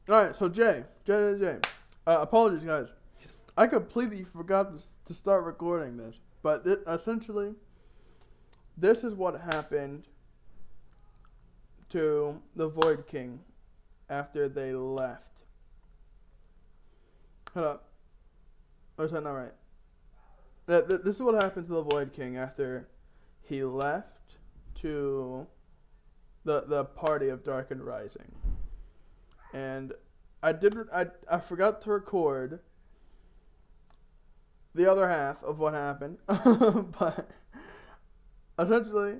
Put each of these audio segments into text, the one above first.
All right, so Jay. Apologies, guys. I completely forgot to start recording this, but essentially, this is what happened to the Void King after they left. Hold up. Or is that not right? This is what happened to the Void King after he left to the party of Darkened Rising. And I forgot to record the other half of what happened. But essentially,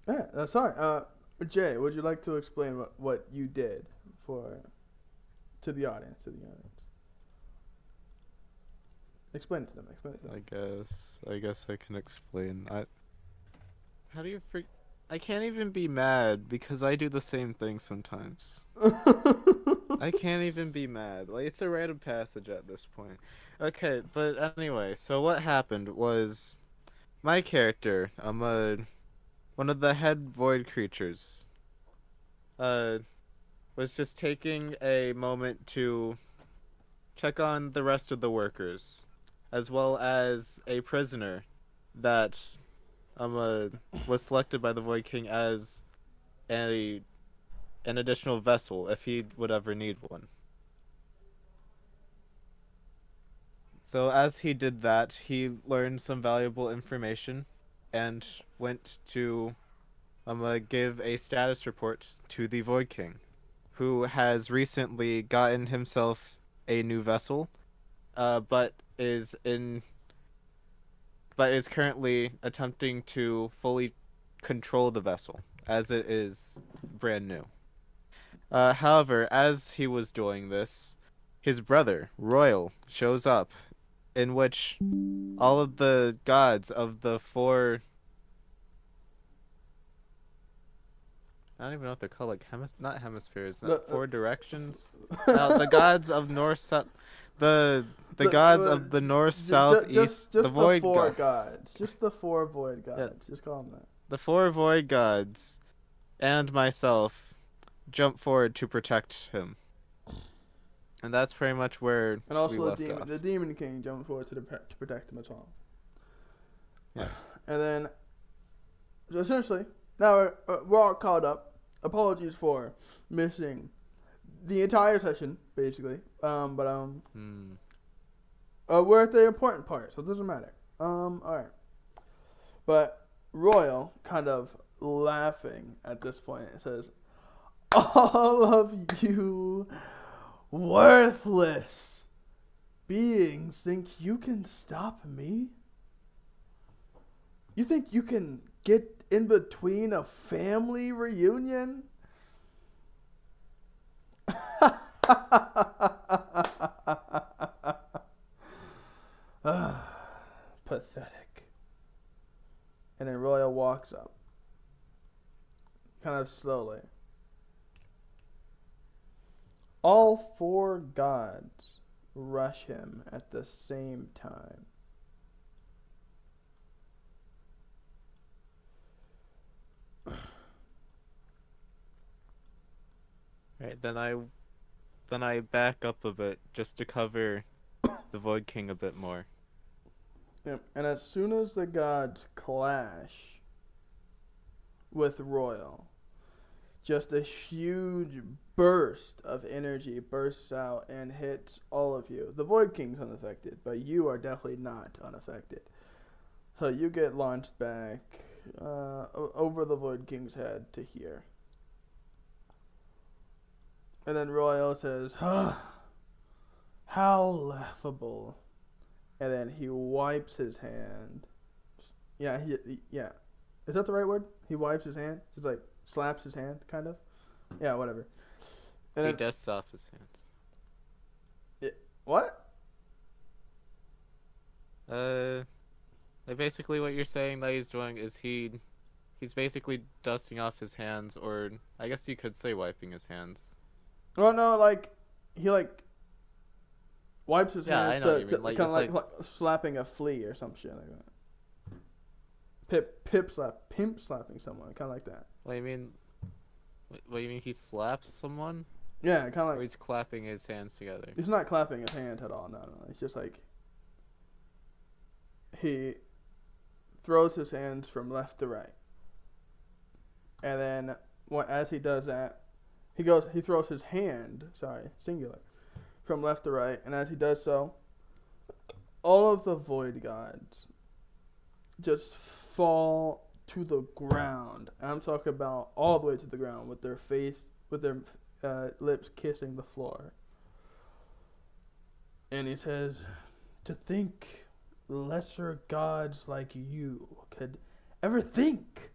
yeah, sorry. Jay, would you like to explain what you did to the audience? Explain it to them. I guess I can explain. How do you I can't even be mad because I do the same thing sometimes. I can't even be mad. Like, it's a rite of passage at this point. Okay, but anyway, so what happened was my character, one of the head void creatures, uh, was just taking a moment to check on the rest of the workers, as well as a prisoner that was selected by the Void King as an additional vessel if he would ever need one. So as he did that, he learned some valuable information and went to give a status report to the Void King, who has recently gotten himself a new vessel, but is currently attempting to fully control the vessel, as it is brand new. However, as he was doing this, his brother, Royal, shows up, in which all of the gods of the four... I don't even know what they're called, like, not hemispheres, four directions? No, the gods of north, south... The gods of the north, south, east, the void the four gods. Just the four void gods. Yeah. Just call them that. The four void gods and myself jump forward to protect him. And that's pretty much where and also we left off. The Demon King jumped forward to protect him as well. Yeah. And then, so essentially, now we're all caught up. Apologies for missing the entire session, basically. We're at the important part, so it doesn't matter. Alright. But Royal, kind of laughing at this point, says, "All of you worthless beings think you can stop me? You think you can get in between a family reunion?" Pathetic. And then Royal walks up, kind of slowly. All four gods rush him at the same time. Right, then I back up a bit just to cover the Void King a bit more. Yep. And as soon as the gods clash with Royal, just a huge burst of energy bursts out and hits all of you. The Void King's unaffected, but you are definitely not unaffected. So you get launched back over the Void King's head to here. And then Royal says, "How laughable." And then he wipes his hand. Yeah. Is that the right word? He wipes his hand? Just like slaps his hand, kind of? Yeah, whatever. And he dusts off his hands. What? Like basically what you're saying that he's doing is he's basically dusting off his hands, or I guess you could say wiping his hands. Well, no, like, he, like, wipes his hands to like, kind of like slapping a flea or some shit like that. Pimp slapping someone, kind of like that. What do you mean he slaps someone? Yeah, kind of Or like he's clapping his hands together. he's not clapping his hands at all. No, no. It's just like he throws his hands from left to right, and then as he does that, he throws his hand, sorry, singular, from left to right, and as he does so, all of the void gods just fall to the ground. And I'm talking about all the way to the ground with their lips kissing the floor. And he says, to think lesser gods like you could ever think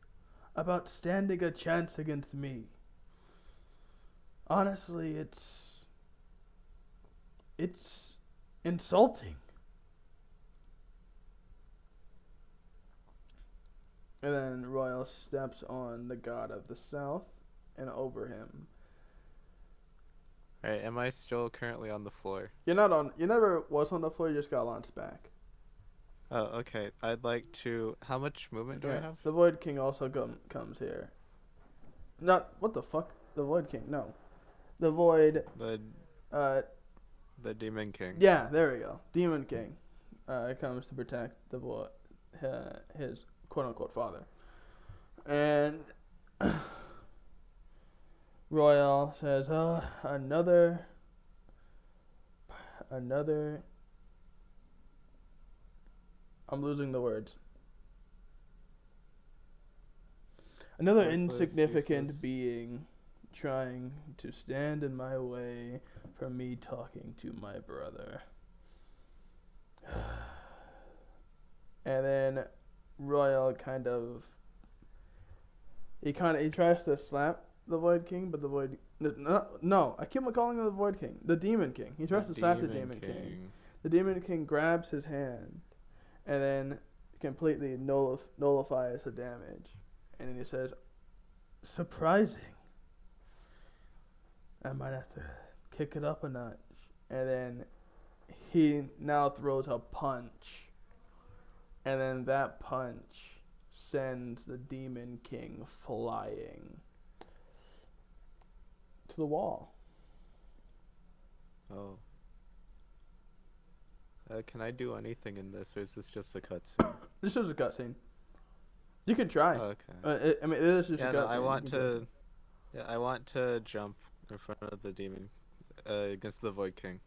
about standing a chance against me. Honestly, it's insulting. And then Royal steps on the god of the south and over him. Alright, am I still currently on the floor? You never was on the floor, you just got launched back. Oh, okay. I'd like to... How much movement do I have? The Void King also comes here. Not, what the fuck? The Void King, no. The Void, The Demon King. yeah, there we go. Demon King comes to protect the Void, his quote-unquote father. And Royal says, another I'm losing the words. Another insignificant being trying to stand in my way from me talking to my brother. And then Royal he tries to slap the Void King, but the Void no, I keep calling him the Void King, the Demon King. He tries to slap the Demon King. The Demon King grabs his hand and then completely nullifies the damage. And then he says, surprising. I might have to kick it up a notch. And then he now throws a punch. And then that punch sends the Demon King flying to the wall. Oh. Can I do anything in this, or is this just a cutscene? This is a cutscene. You can try. Oh, okay. I mean, it is just a cutscene. I want to jump in front of the demon against the Void King.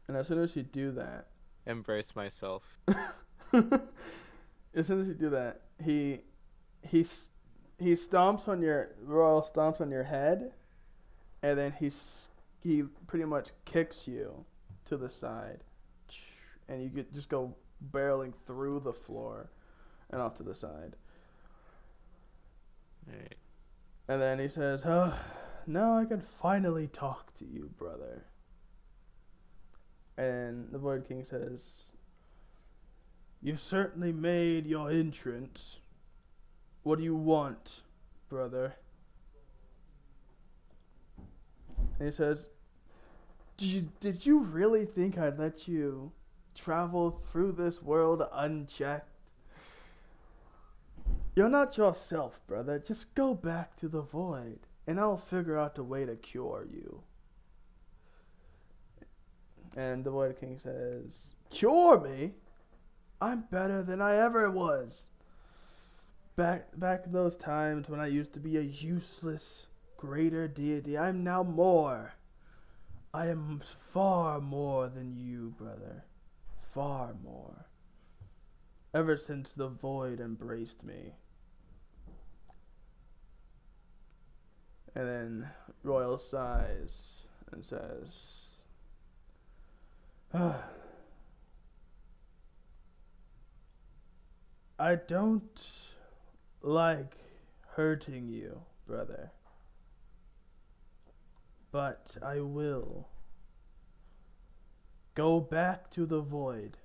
And as soon as you do that, embrace myself. As soon as you do that, he stomps on your head, and then he pretty much kicks you to the side, and you just go barreling through the floor and off to the side. Alright. And then he says, "Oh, now I can finally talk to you, brother." And the Void King says, "You've certainly made your entrance. What do you want, brother?" And he says, Did you really think I'd let you travel through this world unchecked? You're not yourself, brother. Just go back to the void, and I'll figure out a way to cure you." And the Void King says, "Cure me? I'm better than I ever was. Back in those times when I used to be a useless, greater deity, I'm now more. I am far more than you, brother. Far more. Ever since the void embraced me." And then Royal sighs and says, "I don't like hurting you, brother. But I will. Go back to the void."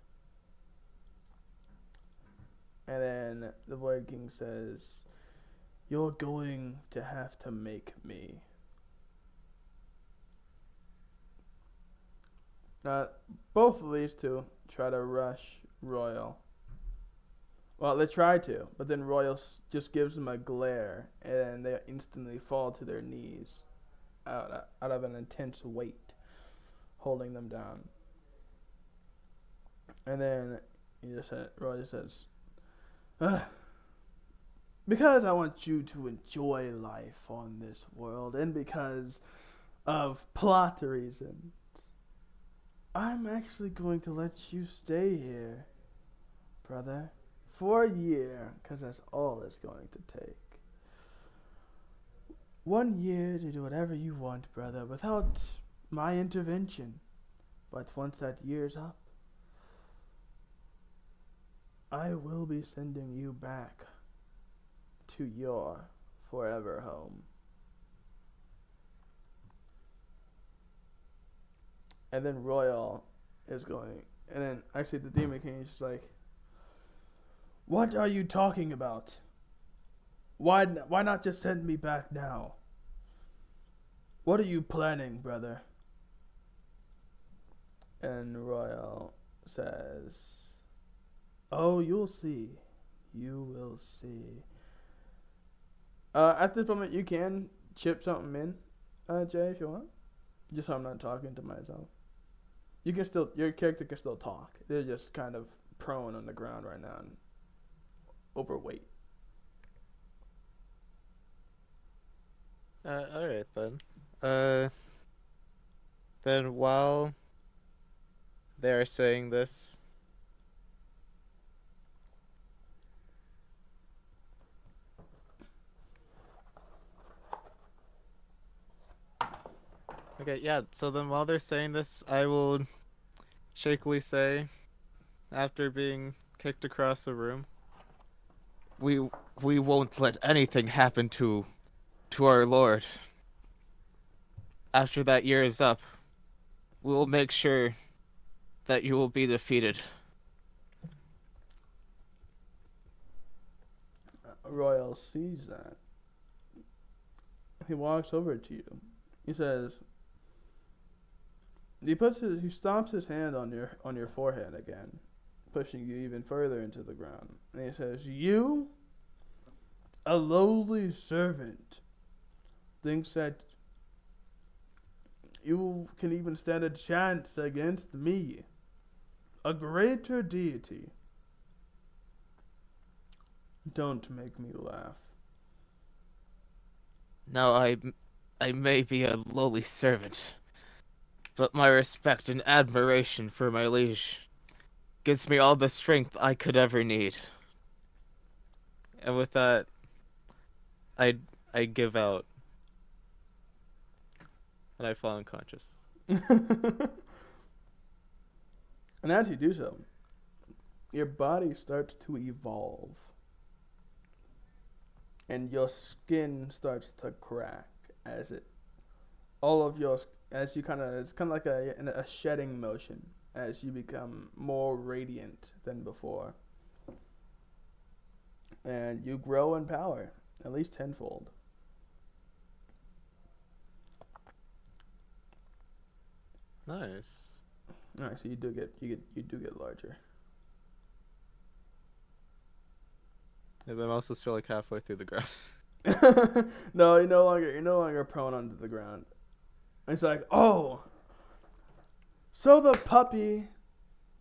And then the Void King says, "You're going to have to make me." Now, both of these two try to rush Royal. Well, they try to, but then Royal just gives them a glare, and they instantly fall to their knees out of an intense weight holding them down. And then Roy says, "Ugh, because I want you to enjoy life on this world, and because of plot reasons, I'm actually going to let you stay here, brother, for a year, because that's all it's going to take. 1 year to do whatever you want, brother, without my intervention. But once that year's up, I will be sending you back to your forever home." And then Royal is going, and then actually the Demon King is just like, "What are you talking about? Why not just send me back now? What are you planning, brother?" And Royal says, "Oh, you'll see. You will see." At this moment, you can chip something in, Jay, if you want. Just so I'm not talking to myself. You can still, your character can still talk. They're just kind of prone on the ground right now and overweight. Alright then. Then while they are saying this, okay, yeah, so then while they're saying this, I will shakily say, after being kicked across the room, we won't let anything happen to our lord. After that year is up, we will make sure that you will be defeated. Royal sees that. He walks over to you. He says, he stomps his hand on your forehead again, pushing you even further into the ground. And he says, "You, a lowly servant, thinks that you can even stand a chance against me, a greater deity. Don't make me laugh." Now I may be a lowly servant, but my respect and admiration for my liege gives me all the strength I could ever need. And with that, I give out, and I fall unconscious. And as you do so, your body starts to evolve. And your skin starts to crack as it's kind of like a shedding motion as you become more radiant than before. And you grow in power, at least tenfold. Nice. Alright, so you do get larger. Yeah, but I'm also still like halfway through the ground. No, you're no longer prone onto the ground. It's like, "Oh, so the puppy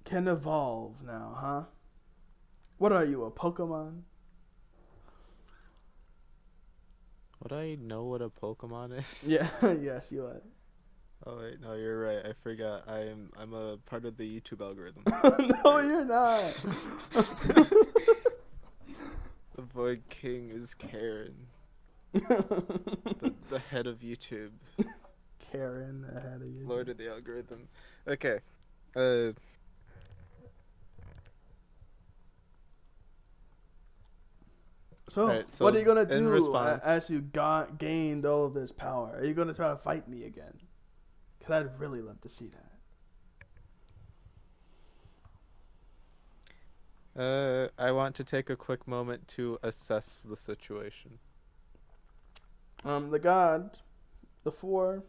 can evolve now, huh? What are you, a Pokemon?" Would I know what a Pokemon is? Yeah, yes, you would. Oh wait, no, you're right. I forgot. I'm a part of the YouTube algorithm. No, you're not. The Void King is Karen, the head of YouTube. Karen, the head of YouTube. Lord of the algorithm. Okay. So, right, so what are you gonna in do response- as you gained all of this power? Are you gonna try to fight me again? Cause I'd really love to see that. I want to take a quick moment to assess the situation. The 4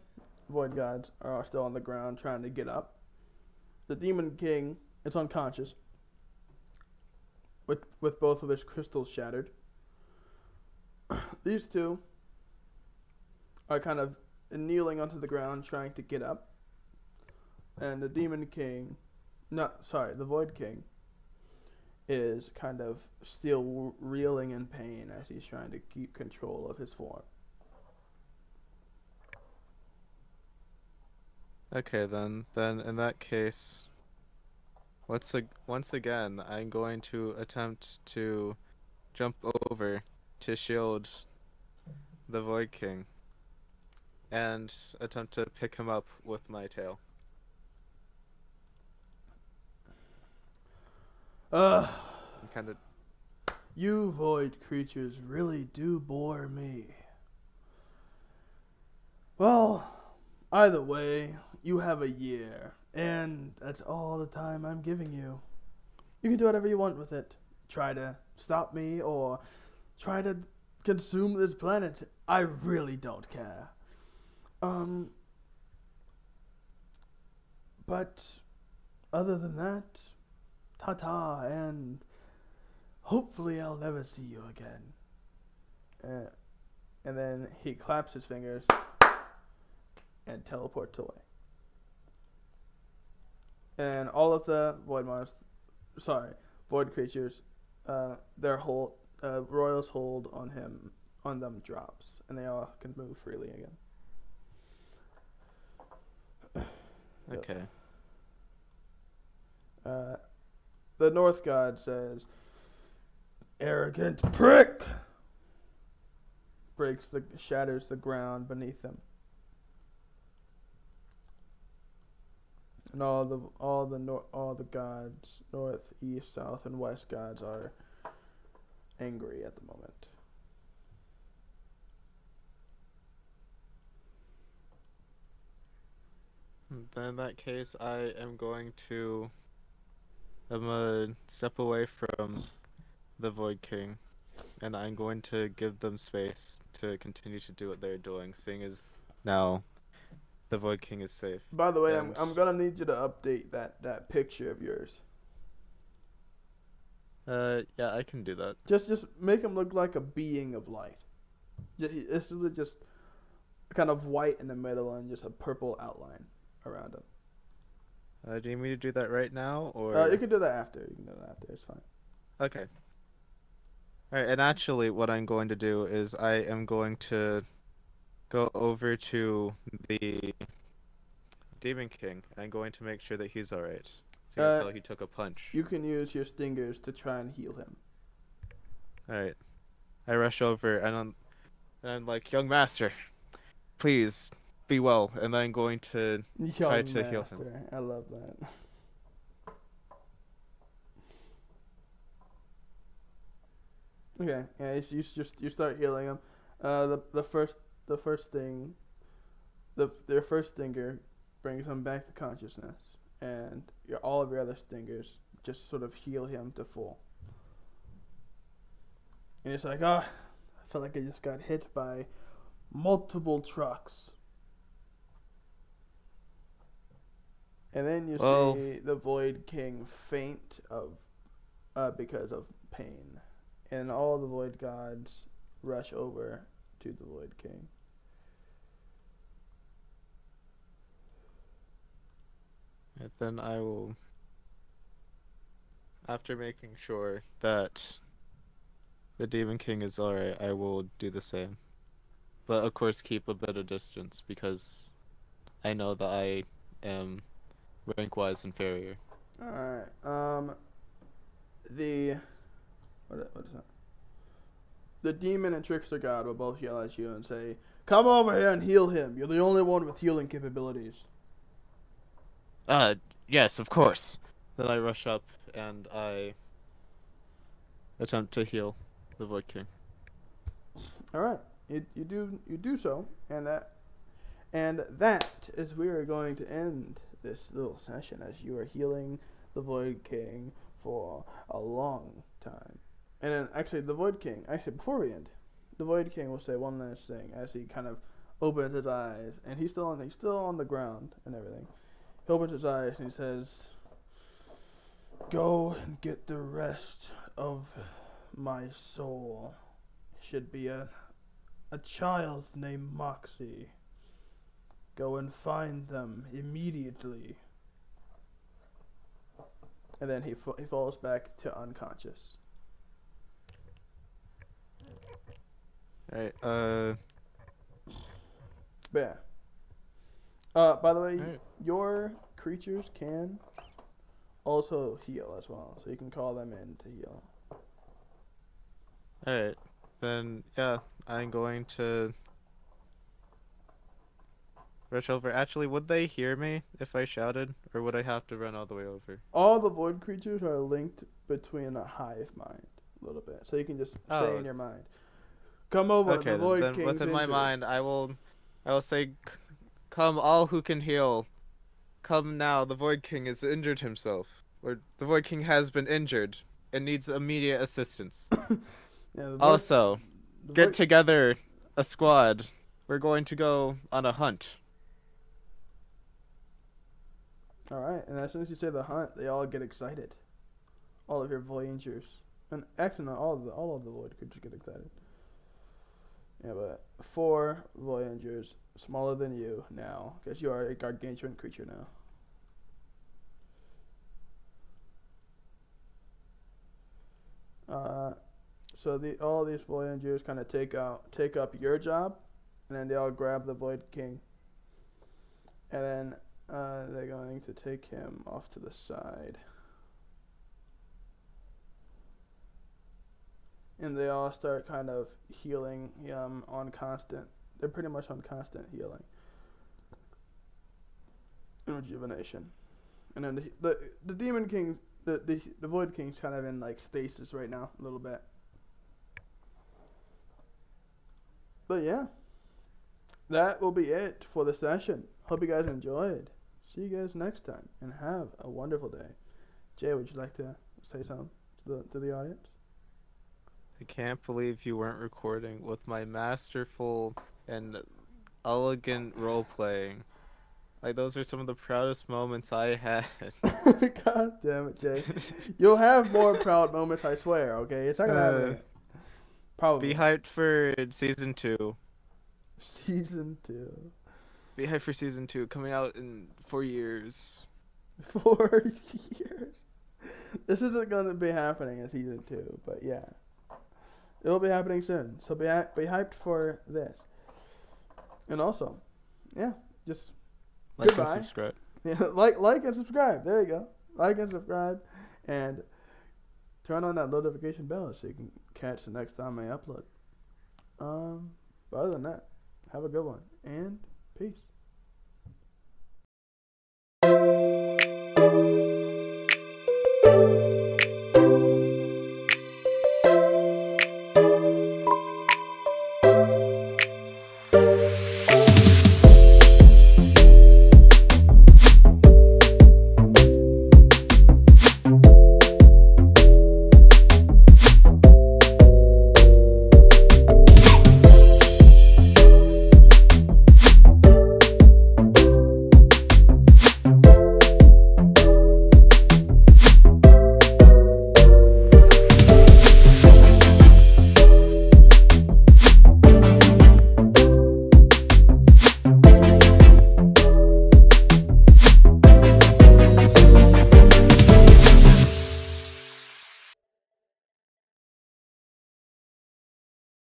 void gods are still on the ground trying to get up. The Demon King is unconscious, with both of his crystals shattered. These two are kind of kneeling onto the ground trying to get up. And the Demon King, the Void King, is kind of still reeling in pain as he's trying to keep control of his form. Okay, then in that case, once again, I'm going to attempt to jump over to shield the Void King and attempt to pick him up with my tail. Kind of. You void creatures really do bore me. Well, either way, you have a year, and that's all the time I'm giving you. You can do whatever you want with it. Try to stop me or try to consume this planet. I really don't care. But other than that, ta-ta, and hopefully I'll never see you again. And then he claps his fingers and teleports away. And all of the void creatures, their Royal's hold on them drops, and they all can move freely again. Okay. The North God says, "Arrogant prick!" Shatters the ground beneath them. And all the gods, north, east, south, and west gods are angry at the moment. Then in that case, I'm gonna step away from the Void King, and I'm going to give them space to continue to do what they're doing, seeing as now the Void King is safe. By the way, I'm gonna need you to update that picture of yours. Yeah, I can do that. Just make him look like a being of light. This is just kind of white in the middle and just a purple outline around him. Do you need me to do that right now, or? You can do that after. It's fine. Okay. Alright, and actually what I'm going to do is I am going to go over to the Demon King. I'm going to make sure that he's alright. Seeing as though he took a punch. You can use your stingers to try and heal him. Alright. I rush over and I'm like, "Young master, please be well," and I'm going to try to heal him. I love that. Okay, yeah, you start healing him. Their first stinger brings him back to consciousness, and all of your other stingers just sort of heal him to full. And it's like, I feel like I just got hit by multiple trucks. And then you see the Void King faint because of pain. And all the Void Gods rush over to the Void King. And then I will, after making sure that the Demon King is alright, I will do the same. But of course keep a bit of distance, because I know that I am rank-wise inferior. Alright, what is that? The Demon and Trickster God will both yell at you and say, "Come over here and heal him. You're the only one with healing capabilities." Yes, of course. Then I rush up and I attempt to heal the Void King. Alright, you do so, and that is we are going to end this little session as you are healing the Void King for a long time. And then actually before we end, the Void King will say one last thing as he kind of opens his eyes, and he's still on the ground and everything. He opens his eyes and he says, "Go and get the rest of my soul. It should be a child named Moxie." Go and find them immediately. And then he falls back to unconscious. Alright, But yeah. By the way, Alright. your creatures can also heal as well, so you can call them in to heal. Alright. Then, yeah, I'm going to rush over. Actually, would they hear me if I shouted? Or would I have to run all the way over? All the void creatures are linked between a hive mind a little bit, so you can just say in your mind, "Come over, Okay, the void then king's within my injured." mind, I will say, "Come, all who can heal. Come now, the Void King has injured himself. Or the Void King has been injured and needs immediate assistance. Yeah, Also, the get void- together a squad. We're going to go on a hunt." All right, and as soon as you say the hunt, they all get excited. All of your voyagers, and actually not all of the void creatures get excited. Yeah, but 4 voyagers smaller than you now, because you are a gargantuan creature now. So all these voyagers kind of take up your job, and then they all grab the Void King, and then they're going to take him off to the side, and they all start kind of healing on constant. They're pretty much on constant healing and rejuvenation, and then the Demon King. The Void King's kind of in like stasis right now a little bit. But yeah, that will be it for the session. Hope you guys enjoyed. See you guys next time and have a wonderful day. Jay, would you like to say something to the audience? I can't believe you weren't recording with my masterful and elegant role playing. Like, those are some of the proudest moments I had. God damn it, Jay. You'll have more proud moments, I swear, okay? It's not gonna happen. Probably. Be hyped for season 2. Season 2. Be hyped for season 2, coming out in 4 years. 4 years. This isn't gonna be happening in season 2, but yeah. It will be happening soon. So be hyped for this. And also, yeah, just Like goodbye. and subscribe. Yeah, like and subscribe. There you go. Like and subscribe, and turn on that notification bell so you can catch the next time I upload. But other than that, have a good one and peace.